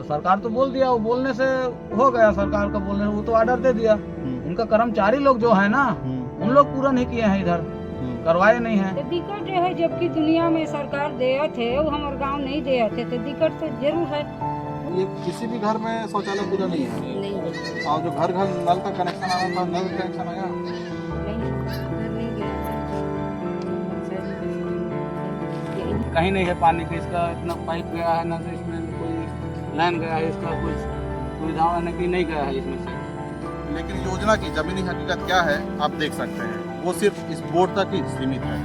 सरकार तो बोल दिया, वो बोलने से हो गया, सरकार का बोलने वो तो ऑर्डर दे दिया। उनका कर्मचारी लोग जो है ना, उन लोग पूरा नहीं किए हैं, इधर करवाए नहीं है। तो दिक्कत है, जबकि दुनिया में सरकार दिया थे, वो हमारे गांव नहीं दिया थे, तो दिक्कत तो जरूर है। ये किसी भी घर में शौचालय पूरा नहीं है। नहीं और जो घर घर नल का कनेक्शन आ रहा था, नल कनेक्शन आया कहीं नहीं है पानी की, इसका इतना पाइप गया है ना, इसमें कोई लाइन गया है, इसका कुछ सुविधा नहीं गया है इसमें से। लेकिन योजना की जमीनी हकीकत क्या है आप देख सकते हैं, वो सिर्फ इस बोर्ड तक ही सीमित है।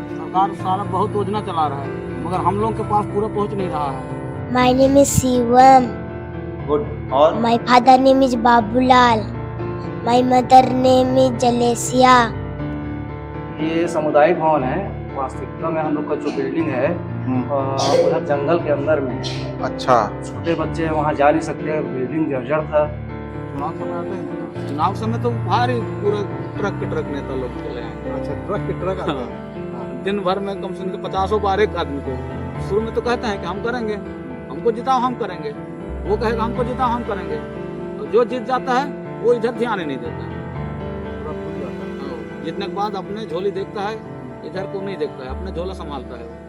सरकार सारा बहुत योजना चला रहा है, मगर हम लोग के पास पूरा पहुंच नहीं रहा है। My name is Shivam. Good. और My father name is Babulal. My mother name is Jalesia. ये सामुदायिक भवन है। वास्तविकता में हम लोग का जो बिल्डिंग है उधर जंगल के अंदर में है। अच्छा, छोटे बच्चे वहाँ जा नहीं सकते, बिल्डिंग जर्जर था। चुनाव समय आते हैं। चुनाव समय तो भारी पूरा ट्रक के ट्रक नेता लोग चले हैं। अच्छा, ट्रक के ट्रक आते हैं। दिन भर में कम से कम 50 बार एक आदमी को शुरू में तो कहते हैं कि हम करेंगे, हमको जिताओ हम करेंगे, वो कहेगा हमको जिताओ हम करेंगे, और जो जीत जाता है वो इधर ध्यान ही नहीं देता है। जीतने के बाद अपने झोली देखता है, इधर को नहीं देखता है, अपने झोला संभालता है।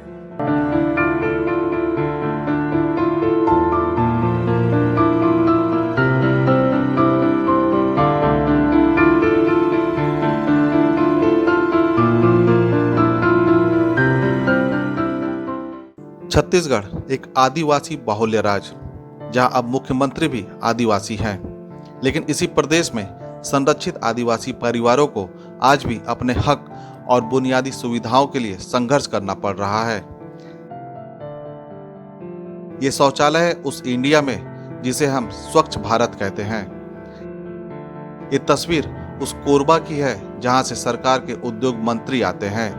छत्तीसगढ़ एक आदिवासी बाहुल्य राज्य, जहां अब मुख्यमंत्री भी आदिवासी हैं, लेकिन इसी प्रदेश में संरक्षित आदिवासी परिवारों को आज भी अपने हक और बुनियादी सुविधाओं के लिए संघर्ष करना पड़ रहा है। ये शौचालय है उस इंडिया में जिसे हम स्वच्छ भारत कहते हैं। ये तस्वीर उस कोरबा की है जहां से सरकार के उद्योग मंत्री आते हैं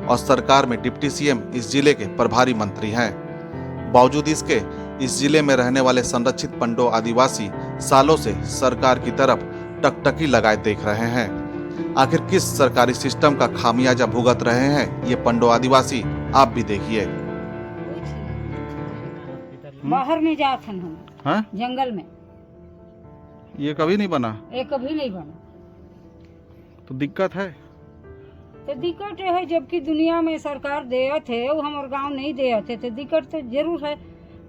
और सरकार में डिप्टी सीएम इस जिले के प्रभारी मंत्री हैं। बावजूद इसके इस जिले में रहने वाले संरक्षित पंडो आदिवासी सालों से सरकार की तरफ टकटकी लगाए देख रहे हैं। आखिर किस सरकारी सिस्टम का खामियाजा भुगत रहे हैं ये पंडो आदिवासी, आप भी देखिए। बाहर में जाते हैं हम, हाँ? जंगल में। ये कभी नहीं बना, ये कभी नहीं बना, तो दिक्कत है। तो दिक्कत है, जबकि दुनिया में सरकार दिया थे, वो हमारे गांव नहीं दिया थे, तो दिक्कत तो जरूर है।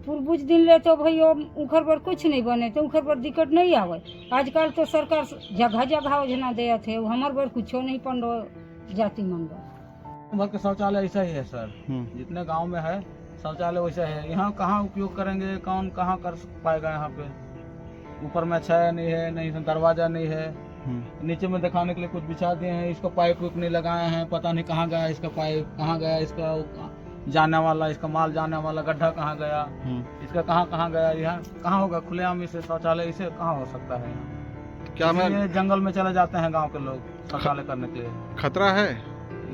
पूर्वज दिन ले तो भाई उखर पर कुछ नहीं बने, तो उखर पर दिक्कत नहीं आवे। आजकल तो सरकार जगह जगह योजना दिया थे, वो हमारे पर कुछ नहीं, पंडो जाति मंडल भर के शौचालय ऐसा ही है सर, जितने गांव में है शौचालय वैसा है। यहाँ कहाँ उपयोग करेंगे, कौन कहाँ कर पाएगा? यहाँ पे ऊपर में छाया नहीं है, नहीं दरवाजा नहीं है, नीचे में दिखाने के लिए कुछ बिछा दिए हैं, इसका पाइप उप नहीं लगाए हैं, पता नहीं कहाँ गया इसका पाइप, कहाँ गया इसका जाने वाला, इसका माल जाने वाला गड्ढा कहाँ गया, इसका कहाँ गया। यहाँ कहाँ होगा खुलेआम इसे शौचालय, इसे कहाँ हो सकता है? क्या मैं जंगल में चले जाते हैं गांव के लोग शौचालय करने के लिए। खतरा है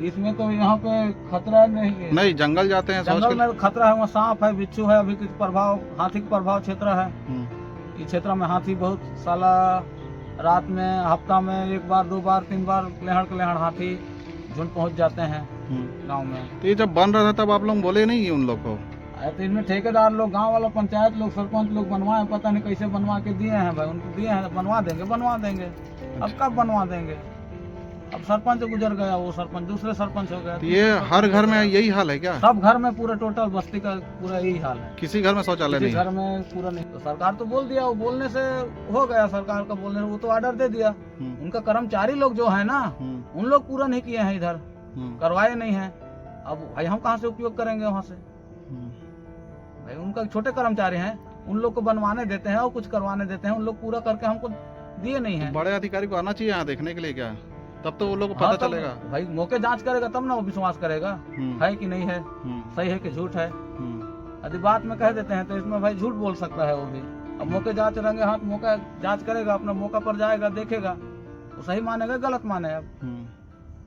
इसमें तो यहाँ पे खतरा नहीं है। नहीं, जंगल जाते हैं, जंगल में खतरा है, वहाँ सांप है, बिच्छू है, अभी प्रभाव हाथी का प्रभाव क्षेत्र है। इस क्षेत्र में हाथी बहुत साला रात में, हफ्ता में 1 बार 2 बार 3 बार लेहड़ हाथी झुंड पहुंच जाते हैं गांव में। तो ये जब बन रहा था तब आप लोग बोले नहीं उन लोग को? तो इसमें ठेकेदार लोग, गांव वाला, पंचायत लोग, सरपंच लोग बनवाए, पता नहीं कैसे बनवा के दिए हैं भाई, उनको दिए हैं, बनवा देंगे। अब कब बनवा देंगे? अब सरपंच गुजर गया, वो सरपंच दूसरे सरपंच हो गया। तो ये हर घर में यही हाल है क्या? सब घर में, पूरे टोटल बस्ती का पूरा यही हाल है। किसी घर में शौचालय नहीं? घर में पूरा नहीं। तो सरकार तो बोल दिया, वो बोलने से हो गया, सरकार का बोलने वो तो ऑर्डर दे दिया। उनका कर्मचारी लोग जो है ना, उन लोग पूरा नहीं किए हैं, इधर करवाए नहीं है। अब भाई हम कहाँ से उपयोग करेंगे वहाँ से? भाई उनका छोटे कर्मचारी हैं, उन लोग को बनवाने देते हैं और कुछ करवाने देते हैं, उन लोग पूरा करके हमको दिए नहीं है। बड़े अधिकारी को आना चाहिए यहाँ देखने के लिए क्या, तब तो वो लोग को पता चलेगा। भाई मौके जांच करेगा तब ना वो विश्वास करेगा है कि नहीं है, सही है कि झूठ है। यदि बात में कह देते हैं तो इसमें भाई झूठ बोल सकता है वो भी। अब मौके जांच रंगे हाथ मौका जांच करेगा, अपना मौका पर जाएगा, देखेगा, तो सही मानेगा, गलत माने। अब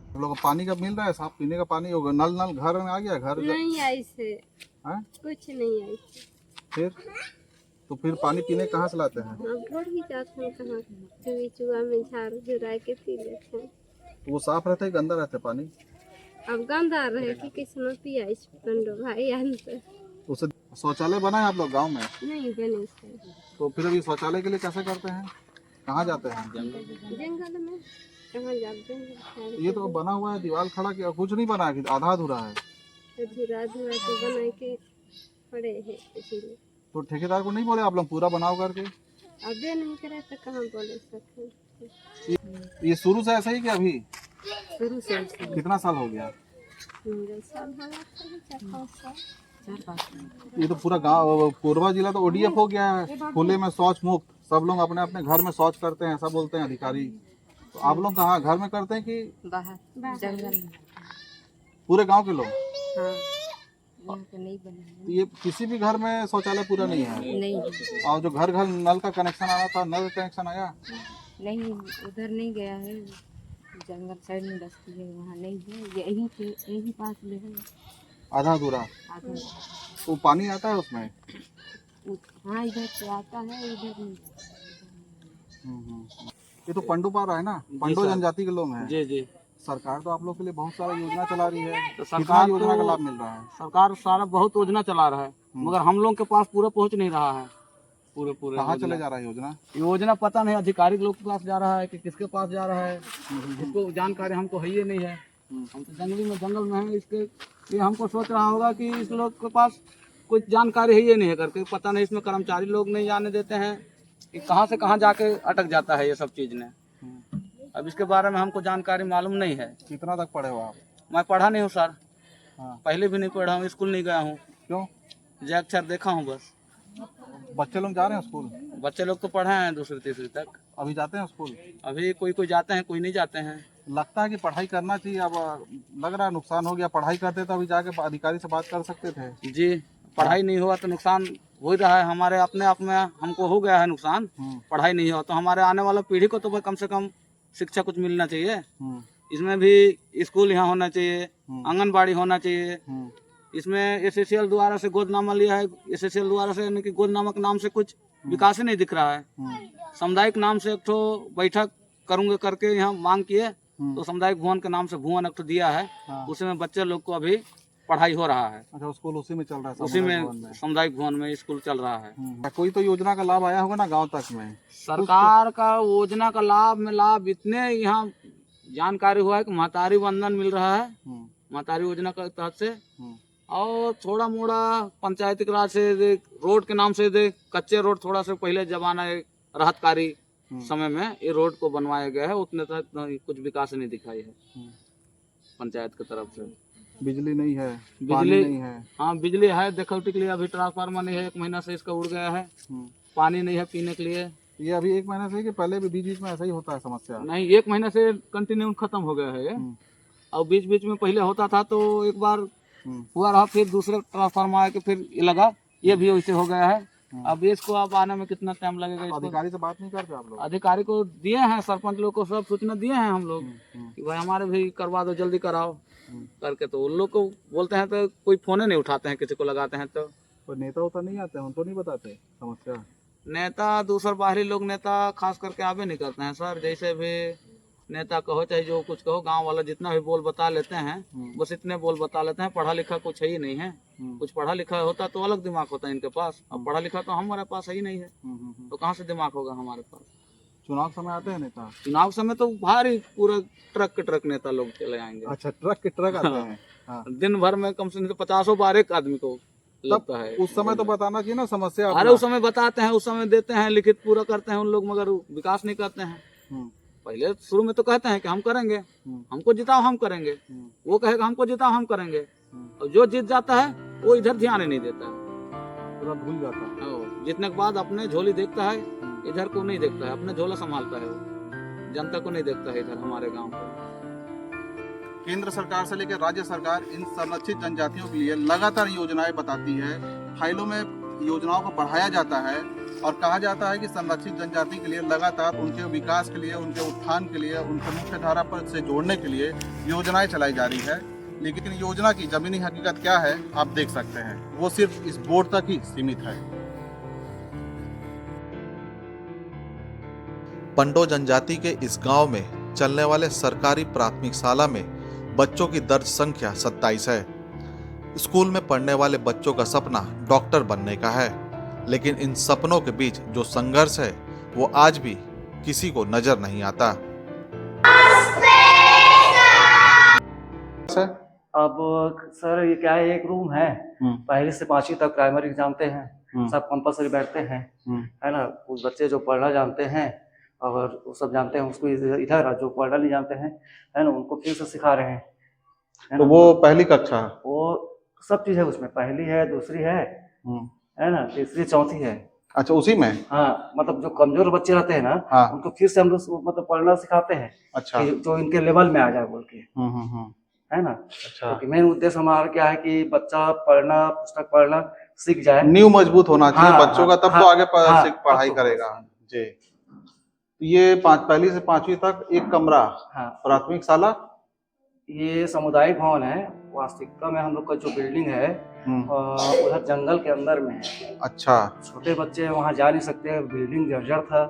हम लोग को पानी का मिल रहा है, साफ पीने का पानी होगा, नल घर में आ गया? घर नहीं ऐसे कुछ नहीं ऐसे। फिर पानी पीने कहाँ से लाते हैं? हम घर ही जाते हैं, कहाँ चुआ में झाड़ू झुरा के पी लेते हैं। वो साफ रहता है, गंदा रहता है पानी? अब गंदा रहे कि किस्मत पिया इस पंडो भाई। उसे शौचालय बना है आप लोग गांव में? नहीं बने से तो फिर अभी शौचालय के लिए कैसे करते हैं? कहाँ जाते हैं? जंगल में कहाँ जाते हैं? ये तो बना हुआ है, दीवार खड़ा किया, कुछ नहीं बना है, आधा अधूरा है। धुरा धुरा के बना के पड़े हैं इसीलिए। तो ठेकेदार को नहीं बोले आप लोग पूरा बनाओ करके? अबे नहीं करे तो कहाँ बोले सकते। ये शुरू से ऐसा ही कि अभी? शुरू से कितना साल हो गया? मेरे साल हो गया 4-5 साल। ये तो पूरा गांव कोरबा जिला तो ODF हो गया है, खुले में शौच मुक्त। सब लोग अपने अपने घर में शौच करते हैं, सब बोलते हैं अधिकारी। तो आप लोग कहाँ घर में करते हैं कि बाहर जंगल में? पूरे गांव के लोग? हाँ यहाँ पे नहीं बना तो ये किसी भी घर में शौचालय पूरा नहीं है? नहीं और जो घर घर नल का कनेक्शन आना था, नल का कनेक्शन आया? नहीं उधर नहीं गया है, जंगल साइड में बस्ती है वहाँ नहीं है, यही पास में है आधा अधूरा। आधा। तो पानी आता है उसमें? हाँ इधर से आता है, उधर नहीं। ये तो पंडुपारा है ना, पंडो जनजाति के लोग हैं। जी जी। सरकार तो आप लोग के लिए बहुत सारा योजना चला रही है, तो कितना सरकार योजना का तो- लाभ मिल रहा है? सरकार सारा बहुत योजना चला रहा है, मगर हम लोग के पास पूरा पहुंच नहीं रहा है। पूरे कहाँ चले जा रहा है योजना? योजना पता नहीं अधिकारी लोग के पास जा रहा है कि किसके पास जा रहा है, इसको जानकारी हमको है ही नहीं है। हम तो जंगल में हैं, इसके लिए हमको सोच रहा होगा कि इस लोग के पास कुछ जानकारी है ही नहीं है करके, पता नहीं इसमें कर्मचारी लोग नहीं जाने देते हैं कि कहाँ से कहाँ जाके अटक जाता है ये सब चीज़ ने। अब इसके बारे में हमको जानकारी मालूम नहीं है। कितना तक पढ़े हो आप? मैं पढ़ा नहीं हूँ सर, हाँ। पहले भी नहीं पढ़ा हूँ, स्कूल नहीं गया हूँ। क्यों? जय अक्षर देखा हूँ बस। बच्चे लोग जा रहे हैं स्कूल? बच्चे लोग तो पढ़े हैं दूसरी तीसरी तक, अभी जाते हैं स्कूल? अभी कोई जाते हैं, कोई नहीं जाते हैं। लगता है कि पढ़ाई करना चाहिए, अब लग रहा है नुकसान हो गया। पढ़ाई करते तो अभी जाके अधिकारी से बात कर सकते थे। जी, पढ़ाई नहीं हुआ तो नुकसान हो ही रहा है, हमारे अपने आप में हमको हो गया है नुकसान। पढ़ाई नहीं हुआ तो हमारे आने वाला पीढ़ी को तो भाई कम से कम शिक्षा कुछ मिलना चाहिए। इसमें भी स्कूल यहाँ होना चाहिए, आंगनबाड़ी होना चाहिए। इसमें SSL द्वारा से गोदनामा लिया है, SSL द्वारा से यानी कि गोदनामा के नाम से कुछ विकास ही नहीं दिख रहा है। सामुदायिक नाम से एक ठो बैठक करूंगे करके यहाँ मांग किए, तो सामुदायिक भवन के नाम से भवन एक ठो दिया है, उसमें बच्चे लोग को अभी पढ़ाई हो रहा है। अच्छा, स्कूल उसी में चल रहा है? उसी में सामुदायिक भवन में स्कूल चल रहा है। कोई तो योजना का लाभ आया होगा ना गांव तक में? सरकार का योजना का लाभ इतने यहाँ जानकारी हुआ है कि महतारी वंदन मिल रहा है, महतारी योजना के तहत से, और थोड़ा मोड़ा पंचायती राज से रोड के नाम से कच्चे रोड थोड़ा से पहले जमाना राहतकारी समय में ये रोड को बनवाया गया है, उतने तक कुछ विकास नहीं दिखाई है पंचायत की तरफ से। बिजली नहीं है, बिजली पानी नहीं है? हाँ बिजली है, देखो के लिए अभी ट्रांसफार्मर नहीं है, 1 महीना से इसका उड़ गया है। पानी नहीं है पीने के लिए। ये अभी 1 महीने से कि पहले भी बीच बीच में ऐसा ही होता है समस्या? नहीं, 1 महीने से कंटिन्यू खत्म हो गया है ये, और बीच बीच में पहले होता था तो एक बार हुआ रहा, फिर दूसरे ट्रांसफार्मर आके फिर ये लगा, ये भी वैसे हो गया है। अब इसको अब आने में कितना टाइम लगेगा? अधिकारी से बात नहीं करते आप लोग? अधिकारी को दिए हैं, सरपंच लोग को सब सूचना दिए हैं हम लोग कि भाई हमारे भी करवा दो, जल्दी कराओ करके, तो उन लोग को बोलते हैं तो कोई फोन नहीं उठाते हैं, किसी को लगाते हैं तो नेता उता नहीं आते हैं, उनको नहीं बताते समस्या? नेता दूसरा बाहरी लोग नेता खास करके आवे नहीं करते हैं सर। जैसे भी नेता कहो चाहे जो कुछ कहो, गांव वाला जितना भी बोल बता लेते हैं, बस इतने बोल बता लेते हैं। पढ़ा लिखा कुछ है ही नहीं है। कुछ पढ़ा लिखा होता तो अलग दिमाग होता है इनके पास, अब पढ़ा लिखा तो हमारे पास है ही नहीं है, तो कहाँ से दिमाग होगा हमारे पास? चुनाव समय आते हैं नेता? चुनाव समय तो भारी पूरा ट्रक के ट्रक नेता लोग चले आएंगे। अच्छा, ट्रक के ट्रक आते हैं? हाँ। दिन भर में कम से कम 50 बार एक आदमी को लगता है। उस समय तो बताना चाहिए ना समस्या। अरे उस समय बताते हैं, उस समय देते हैं, लिखित पूरा करते हैं उन लोग, मगर विकास नहीं करते हैं। पहले शुरू में तो कहते हैं कि हम करेंगे, हमको जिताओ हम करेंगे, वो कहेगा हमको जिताओ हम करेंगे, और जो जीत जाता है वो इधर ध्यान ही नहीं देता है, पूरा भूल जाता है। जीतने के बाद अपने झोली देखता है, इधर को नहीं देखता है, अपने झोला संभालता है, वो जनता को नहीं देखता है इधर हमारे गाँव को। केंद्र सरकार से लेकर राज्य सरकार इन संरक्षित जनजातियों के लिए लगातार योजनाएं बताती है, फाइलों में योजनाओं को बढ़ाया जाता है और कहा जाता है कि संरक्षित जनजाति के लिए लगातार उनके विकास के लिए, उनके उत्थान के लिए, उनके मुख्य धारा पर से जोड़ने के लिए योजनाएं चलाई जा रही है। लेकिन योजना की जमीनी हकीकत क्या है आप देख सकते हैं, वो सिर्फ इस बोर्ड तक ही सीमित है। पंडो जनजाति के इस गांव में चलने वाले सरकारी प्राथमिक शाला में बच्चों की दर्ज संख्या 27 है। स्कूल में पढ़ने वाले बच्चों का सपना डॉक्टर बनने का है, लेकिन इन सपनों के बीच जो संघर्ष है वो आज भी किसी को नजर नहीं आता। अब सर ये क्या है, एक रूम है, पहले से 5वीं तक प्राइमरी जानते हैं, सब कंपलसरी बैठते हैं, है ना। कुछ बच्चे जो पढ़ना जानते हैं और वो सब जानते हैं उसको इधर, जो पढ़ना नहीं जानते हैं, है ना, उनको फिर से सिखा रहे हैं, है तो ना? वो पहली कक्षा, वो सब चीज है उसमें, पहली है, दूसरी है ना, तीसरी चौथी है। अच्छा उसी में? हाँ, मतलब जो कमजोर बच्चे रहते हैं ना, हाँ। उनको फिर से हम लोग मतलब पढ़ना सिखाते हैं। अच्छा। कि जो इनके लेवल में आ जाए बोल के, है ना। अच्छा। क्योंकि मेन उद्देश्य हमारा क्या है कि बच्चा पढ़ना, पुस्तक पढ़ना सीख जाए, नींव मजबूत होना चाहिए हाँ, बच्चों का, तब हाँ, तो आगे हाँ, पढ़ाई तो करेगा जी। ये पहली से 5वीं तक एक कमरा, हाँ। प्राथमिक शाला, ये सामुदायिक भवन है। वास्तविकता में हम लोग का जो बिल्डिंग है उधर जंगल के अंदर में है। अच्छा। छोटे बच्चे वहाँ जा नहीं सकते, बिल्डिंग जर्जर था,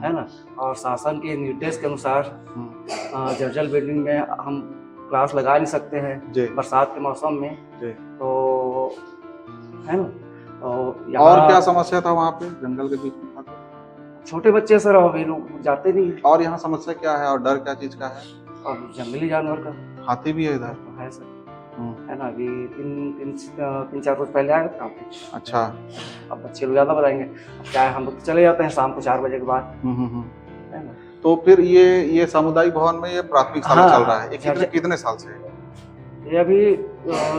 है ना। और शासन के निर्देश के अनुसार जर्जर बिल्डिंग में हम क्लास लगा नहीं सकते हैं बरसात के मौसम में, तो है ना। और क्या समस्या था वहाँ पे जंगल के बीच में? छोटे बच्चे सर अभी लोग जाते नहीं। और यहाँ समस्या क्या है और डर क्या चीज का है? और जंगली जानवर का, हाथी भी है इधर? है सर, है ना। अभी 3-4 रोज पहले आया था। अच्छा। अब बच्चे लोग ज्यादा बताएंगे, अब क्या है, हम लोग तो चले जाते हैं शाम को 4 बजे के बाद, है ना। तो फिर ये सामुदायिक भवन में ये प्राथमिक शाला चल रहा है, ये कितने साल से? ये अभी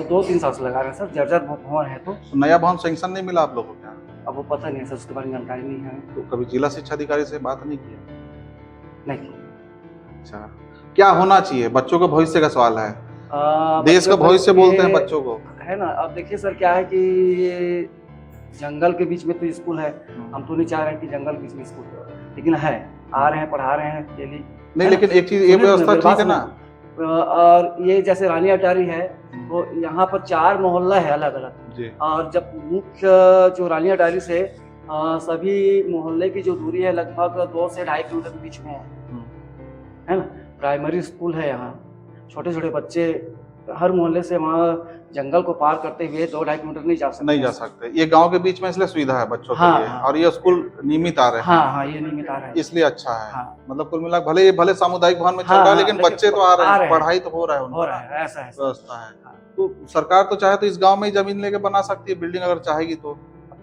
2-3 साल से लगा रहे हैं सर। जर्जर भवन है तो नया भवन सैंक्शन नहीं मिला आप लोगों को क्या? अब वो पता नहीं है सर, उसके बारे में जानकारी नहीं है। तो कभी जिला शिक्षा अधिकारी से बात नहीं किया? नहीं। अच्छा, क्या होना चाहिए? बच्चों का भविष्य का सवाल है, देश का भविष्य बोलते हैं बच्चों को, है ना। अब देखिए सर, क्या है कि ये जंगल के बीच में तो स्कूल है, हम तो नहीं चाह रहे हैं कि जंगल के बीच में स्कूल है, लेकिन है, आ रहे हैं, पढ़ा रहे हैं डेली। नहीं, लेकिन एक चीज, ये व्यवस्था ठीक है ना। और ये जैसे रानी अटारी है, तो यहाँ पर 4 मोहल्ला है अलग अलग, और जब मुख्य जो रानी अटारी से सभी मोहल्ले की जो दूरी है लगभग 2 से 2.5 किलोमीटर के बीच में है ना। प्राइमरी स्कूल है यहाँ, छोटे छोटे बच्चे हर मोहल्ले से वहाँ जंगल को पार करते हुए 2-2.5 किलोमीटर नहीं जा सकते। ये गांव के बीच में इसलिए सुविधा है बच्चों के लिए। और ये स्कूल नियमित आ रहे हैं। हाँ, ये नियमित आ रहे हैं, इसलिए अच्छा है। मतलब कुल मिला भले सामुदायिक भवन में चल रहा है, लेकिन बच्चे तो आ रहे हैं, पढ़ाई तो हो रहा है, ऐसा है व्यवस्था है। तो सरकार तो चाहे तो इस गाँव में ही जमीन लेके बना सकती है बिल्डिंग, अगर चाहेगी तो,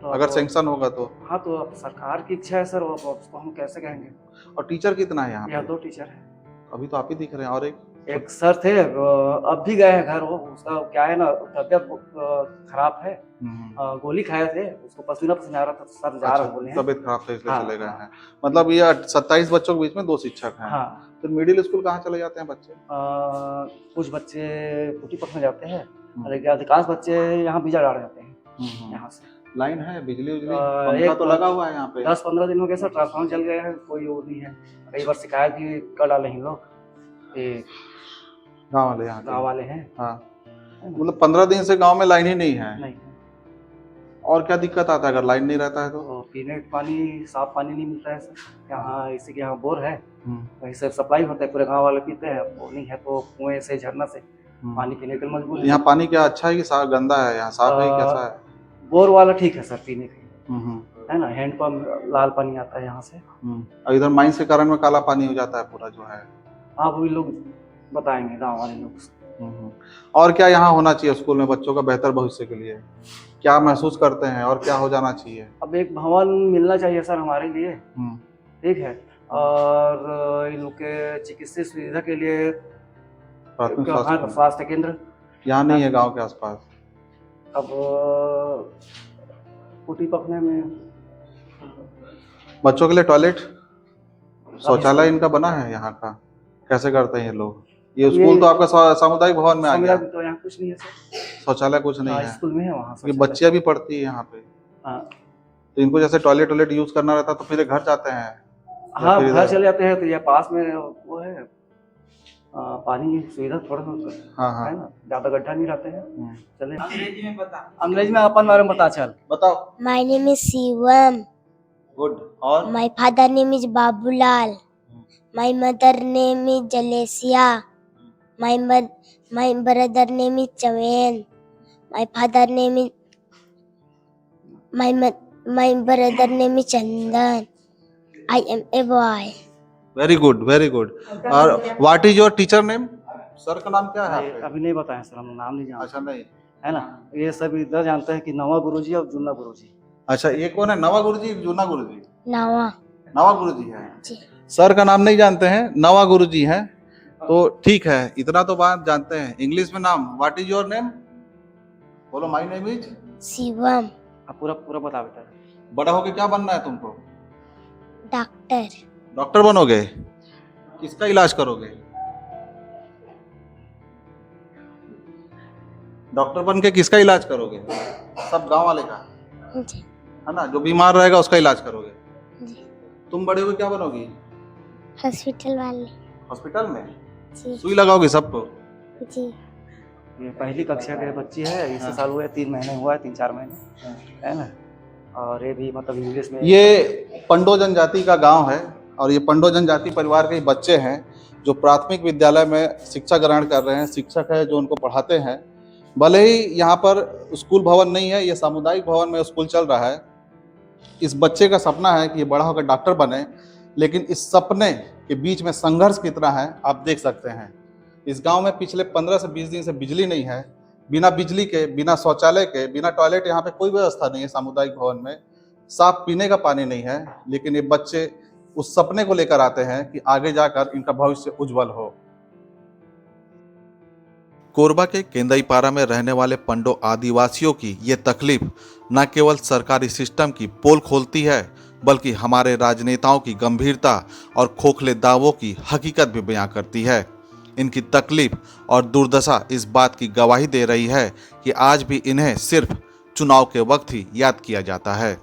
अगर सैंक्शन होगा तो। हाँ, तो सरकार की इच्छा है सर, उसको हम कैसे कहेंगे। और टीचर कितना है यहाँ? 2 टीचर है। अभी तो आप ही दिख रहे हैं, और एक सर थे, अब भी गए हैं घर। वो उसका क्या है ना, तबियत खराब है, गोली खाए थे, उसको पसीना आ रहा था, सर जा रहा बोले, तबियत खराब था इसलिए चले गए हैं। मतलब ये 27 बच्चों के बीच में 2 शिक्षक हैं। फिर मिडिल स्कूल कहाँ चले जाते हैं बच्चे? कुछ बच्चे कुटीपथ में जाते हैं, लेकिन अधिकांश बच्चे यहाँ बीजा डाल जाते हैं। यहाँ से लाइन है, बिजली पंखा तो लगा हुआ है यहाँ पे? 10-15 दिन हो गए सर, ट्रांसफार्मर जल गया है, कोई वो नहीं है। कई बार शिकायत भी कर डाले हैं लोग, गाँव वाले, यहाँ गाँव वाले हैं। हाँ, मतलब 15 दिन से गांव में लाइन ही नहीं है। नहीं। और क्या दिक्कत आता है अगर लाइन नहीं रहता है तो? पीने का पानी, साफ पानी नहीं मिलता है सर यहाँ। इसी के यहाँ बोर है, वहीं से सप्लाई होता है, पूरे गांव वाले पीते हैं। वो नहीं है तो कुएं से, झरना से पानी पीने के लिए मजबूर है। यहाँ पानी क्या अच्छा है कि गंदा है? यहाँ साफ है, कैसा है? बोर वाला ठीक है सर पीने के, है ना। हैंडपंप लाल पानी आता है यहाँ से। और इधर माइंस के कारण में काला पानी हो जाता है पूरा जो है। हाँ, वही लोग बताएंगे, गाँव वाले लोग। और क्या यहाँ होना चाहिए स्कूल में बच्चों का बेहतर भविष्य के लिए? क्या महसूस करते हैं और क्या हो जाना चाहिए? अब एक भवन मिलना चाहिए सर हमारे लिए, ठीक है। और इन लोग के चिकित्सा सुविधा के लिए स्वास्थ्य केंद्र यहाँ नहीं है गांव के आसपास। अब कुटी पकने में बच्चों के लिए टॉयलेट, शौचालय इनका बना है यहाँ का? कैसे करते हैं ये लोग? ये स्कूल तो आपका सामुदायिक भवन में आ गया, तो यहाँ कुछ नहीं है सर, शौचालय कुछ नहीं है। स्कूल में है वहाँ, ये बच्चियाँ भी पढ़ती है यहाँ पे। तो इनको जैसे टॉयलेट यूज करना रहता तो फिर घर जाते हैं? हाँ, घर चले जाते हैं। तो ये पास में वो है, पानी सुविधा थोड़ा है ना, ज्यादा गड्ढा नहीं रहते हैं। चले अंग्रेजी में अपन बारे में बताओ। My name is Shivam. Good. और My father name is Babulal. My mother name is Jalesia. My brother name is Chaven. My father name is my brother name is Chandan. I am a boy. Very good, very good. और what is your teacher name? Sir का नाम क्या है आपके? अभी नहीं बताया sir, हम नाम नहीं जानते, अच्छा नहीं, है ना। ये सब इधर जानते हैं कि नवा गुरुजी और जुन्ना गुरुजी। अच्छा ये कौन है, नवा गुरुजी जूना गुरुजी? Nawa. नवा गुरुजी है। जी। सर का नाम नहीं जानते हैं, नवा गुरुजी हैं, तो ठीक है, इतना तो बात जानते हैं। इंग्लिश में नाम, व्हाट इज योर नेम? बोलो, माय नेम इज Shivam. आप पूरा पूरा बता बेटा। बड़ा होके क्या बनना है तुमको? Doctor. डॉक्टर बनोगे? किसका इलाज करोगे? डॉक्टर बन के किसका इलाज करोगे? सब गांव वाले का, जी। है ना? जो बीमार रहेगा उसका इलाज करोगे। जी। तुम बड़े होके क्या बनोगी? हॉस्पिटल वाले। हॉस्पिटल में जी। सुई लगाओगे सबको? जी। ये पहली कक्षा के बच्ची है, इस साल हुए 3 महीने हुआ है, 3-4 महीने, है ना। और ये भी मतलब इंग्लिश में। ये पंडो जनजाति का गांव है और ये पंडो जनजाति परिवार के बच्चे हैं जो प्राथमिक विद्यालय में शिक्षा ग्रहण कर रहे हैं। शिक्षक है जो उनको पढ़ाते हैं। भले ही यहाँ पर स्कूल भवन नहीं है, ये सामुदायिक भवन में स्कूल चल रहा है। इस बच्चे का सपना है कि ये बड़ा होकर डॉक्टर बने, लेकिन इस सपने के बीच में संघर्ष कितना है आप देख सकते हैं। इस गांव में पिछले 15 से 20 दिन से बिजली नहीं है। बिना बिजली के, बिना शौचालय के, बिना टॉयलेट, यहाँ पे कोई व्यवस्था नहीं है सामुदायिक भवन में। साफ पीने का पानी नहीं है, लेकिन ये बच्चे उस सपने को लेकर आते हैं कि आगे जाकर इनका भविष्य उज्जवल हो। कोरबा के केंदईपारा में रहने वाले पंडो आदिवासियों की ये तकलीफ न केवल सरकारी सिस्टम की पोल खोलती है, बल्कि हमारे राजनेताओं की गंभीरता और खोखले दावों की हकीकत भी बयां करती है। इनकी तकलीफ और दुर्दशा इस बात की गवाही दे रही है कि आज भी इन्हें सिर्फ चुनाव के वक्त ही याद किया जाता है।